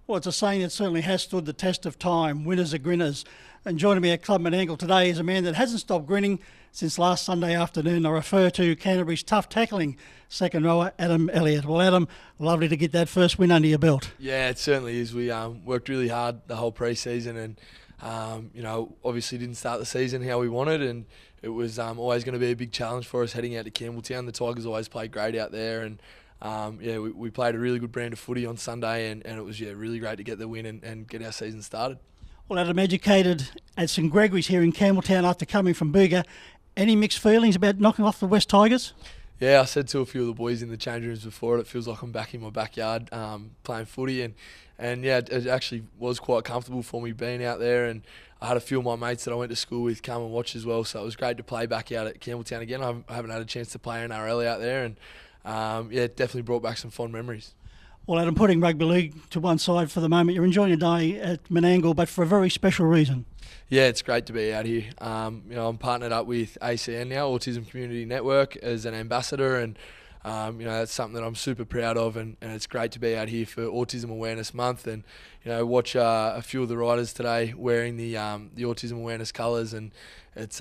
Well, it's a saying that certainly has stood the test of time. Winners are grinners. And joining me at Club Menangle today is a man that hasn't stopped grinning since last Sunday afternoon. I refer to Canterbury's tough tackling second rower, Adam Elliot. Well, Adam, lovely to get that first win under your belt. Yeah, it certainly is. We worked really hard the whole pre-season and, obviously didn't start the season how we wanted, and it was always going to be a big challenge for us heading out to Campbelltown. The Tigers always played great out there, and we played a really good brand of footy on Sunday, and it was really great to get the win and get our season started. Well, Adam, educated at St Gregory's here in Campbelltown after coming from Booga. Any mixed feelings about knocking off the West Tigers? Yeah, I said to a few of the boys in the change rooms before it feels like I'm back in my backyard playing footy, and yeah, it actually was quite comfortable for me being out there, and I had a few of my mates that I went to school with come and watch as well, so it was great to play back out at Campbelltown again. I haven't had a chance to play NRL out there, and it definitely brought back some fond memories. Well, Adam, putting rugby league to one side for the moment, you're enjoying your day at Menangle, but for a very special reason. Yeah, it's great to be out here. I'm partnered up with ACN now, Autism Community Network, as an ambassador, and that's something that I'm super proud of, and it's great to be out here for Autism Awareness Month, and watch a few of the riders today wearing the Autism Awareness colours, and it's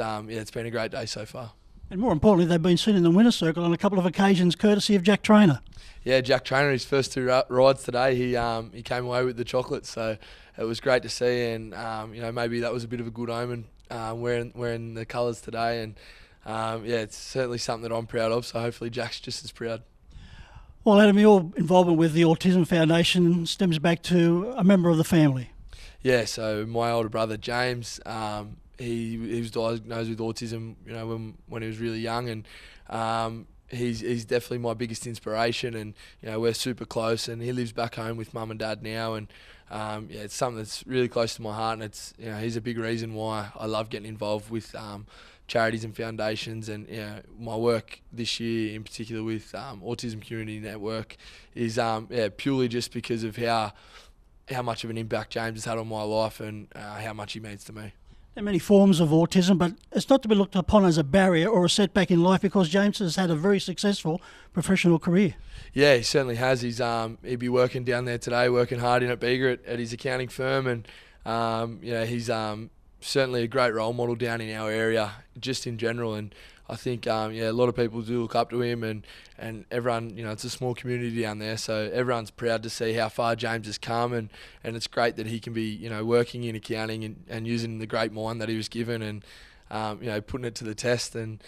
been a great day so far. And more importantly, they've been seen in the winner's circle on a couple of occasions, courtesy of Jack Trainer. Yeah, Jack Trainer, his first two rides today, he came away with the chocolate, so it was great to see, and maybe that was a bit of a good omen wearing the colours today, and it's certainly something that I'm proud of, so hopefully Jack's just as proud. Well, Adam, your involvement with the Autism Foundation stems back to a member of the family. Yeah, so my older brother James, he was diagnosed with autism, when he was really young, and he's definitely my biggest inspiration, and we're super close, and he lives back home with mum and dad now, and it's something that's really close to my heart, and it's he's a big reason why I love getting involved with charities and foundations, and my work this year in particular with Autism Community Network is purely just because of how much of an impact James has had on my life, and how much he means to me. There are many forms of autism, but it's not to be looked upon as a barrier or a setback in life, because James has had a very successful professional career. Yeah, he certainly has. He'd be working down there today, working hard in at Bega at his accounting firm, and he's certainly a great role model down in our area, just in general. And I think a lot of people do look up to him, and everyone, it's a small community down there, so everyone's proud to see how far James has come, and it's great that he can be working in accounting and using the great mind that he was given, and putting it to the test, and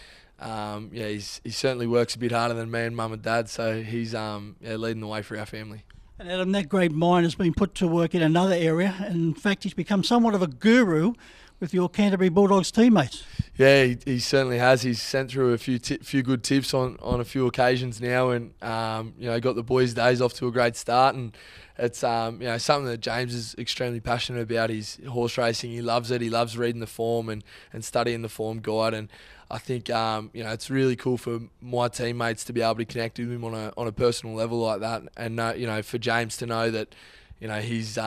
he certainly works a bit harder than me and mum and dad, so he's leading the way for our family. And Adam, that great mind has been put to work in another area, and in fact he's become somewhat of a guru with your Canterbury Bulldogs teammates. Yeah, he certainly has. He's sent through a few good tips on a few occasions now, and got the boys' days off to a great start. And it's something that James is extremely passionate about. He's horse racing. He loves it. He loves reading the form and studying the form guide. And I think it's really cool for my teammates to be able to connect with him on a personal level like that, and for James to know that his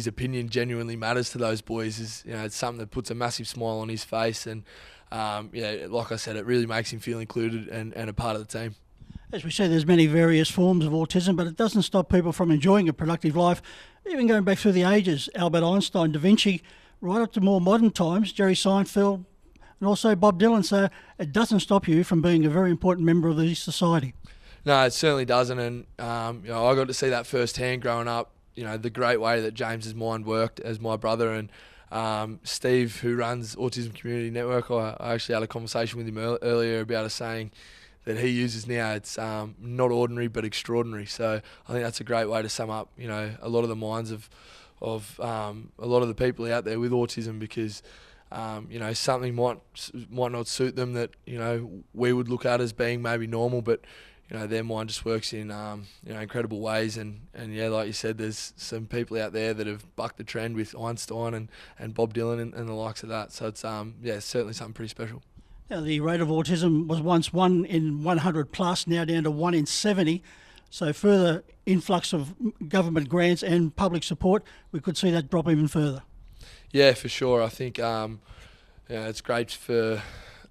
opinion genuinely matters to those boys is it's something that puts a massive smile on his face, and like I said, it really makes him feel included and a part of the team. As we said, there's many various forms of autism, but it doesn't stop people from enjoying a productive life, even going back through the ages. Albert Einstein, Da Vinci, right up to more modern times, Jerry Seinfeld, and also Bob Dylan. So it doesn't stop you from being a very important member of the society. No, it certainly doesn't, and I got to see that firsthand growing up. The great way that James's mind worked as my brother, and Steve, who runs Autism Community Network, I actually had a conversation with him earlier about a saying that he uses now. It's not ordinary but extraordinary. So I think that's a great way to sum up a lot of the minds of a lot of the people out there with autism, because something might not suit them that we would look at as being maybe normal, but their mind just works in incredible ways, and like you said, there's some people out there that have bucked the trend with Einstein and Bob Dylan and the likes of that. So it's certainly something pretty special. Now, the rate of autism was once 1 in 100 plus, now down to 1 in 70. So further influx of government grants and public support, we could see that drop even further. Yeah, for sure. I think it's great for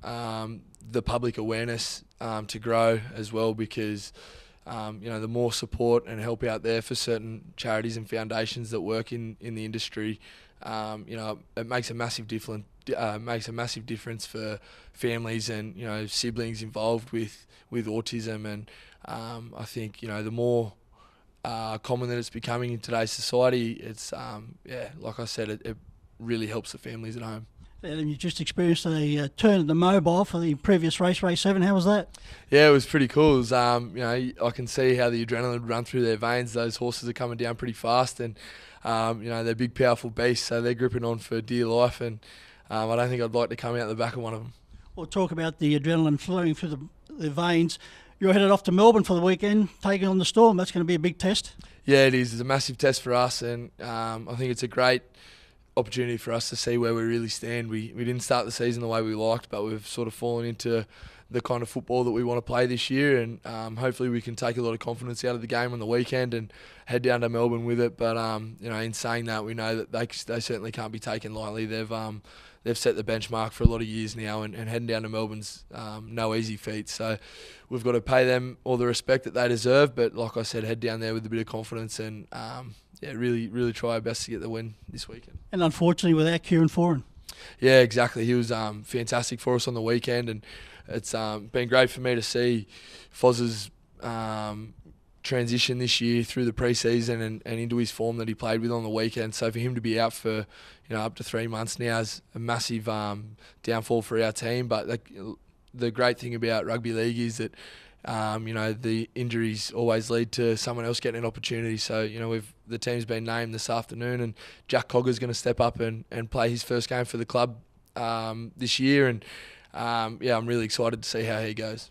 the public awareness to grow as well, because the more support and help out there for certain charities and foundations that work in the industry, it makes a massive difference for families and siblings involved with autism. And I think the more common that it's becoming in today's society, it's like I said, it really helps the families at home. And you just experienced a turn at the mobile for the previous race 7. How was that? Yeah, it was pretty cool. It was, I can see how the adrenaline run through their veins. Those horses are coming down pretty fast, and they're big, powerful beasts, so they're gripping on for dear life. And I don't think I'd like to come out the back of one of them. Well, talk about the adrenaline flowing through the veins. You're headed off to Melbourne for the weekend, taking on the Storm. That's going to be a big test. Yeah, it is. It's a massive test for us, and I think it's a great opportunity for us to see where we really stand. We didn't start the season the way we liked, but we've sort of fallen into the kind of football that we want to play this year, and hopefully we can take a lot of confidence out of the game on the weekend and head down to Melbourne with it. But in saying that, we know that they certainly can't be taken lightly. They've set the benchmark for a lot of years now, and heading down to Melbourne's no easy feat. So we've got to pay them all the respect that they deserve. But like I said, head down there with a bit of confidence and really try our best to get the win this weekend. And unfortunately, without Kieran Foran. Yeah, exactly. He was fantastic for us on the weekend, and it's been great for me to see Foz's transition this year through the pre-season and into his form that he played with on the weekend. So for him to be out for up to 3 months now is a massive downfall for our team. But the great thing about rugby league is that the injuries always lead to someone else getting an opportunity. So the team's been named this afternoon, and Jack Cogger's going to step up and play his first game for the club this year. And I'm really excited to see how he goes.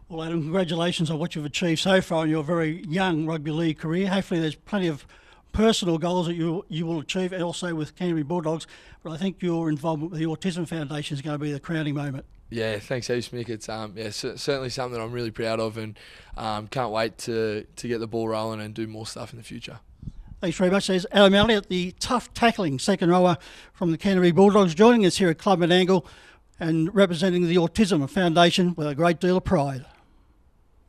Well, Adam, congratulations on what you've achieved so far in your very young rugby league career. Hopefully there's plenty of personal goals that you will achieve, and also with Canterbury Bulldogs. But I think your involvement with the Autism Foundation is going to be the crowning moment. Yeah, thanks, heaps, Mick. It's certainly something that I'm really proud of, and can't wait to get the ball rolling and do more stuff in the future. Thanks very much. There's Adam Elliot, the tough tackling second rower from the Canterbury Bulldogs, joining us here at Club Menangle and representing the Autism Foundation with a great deal of pride.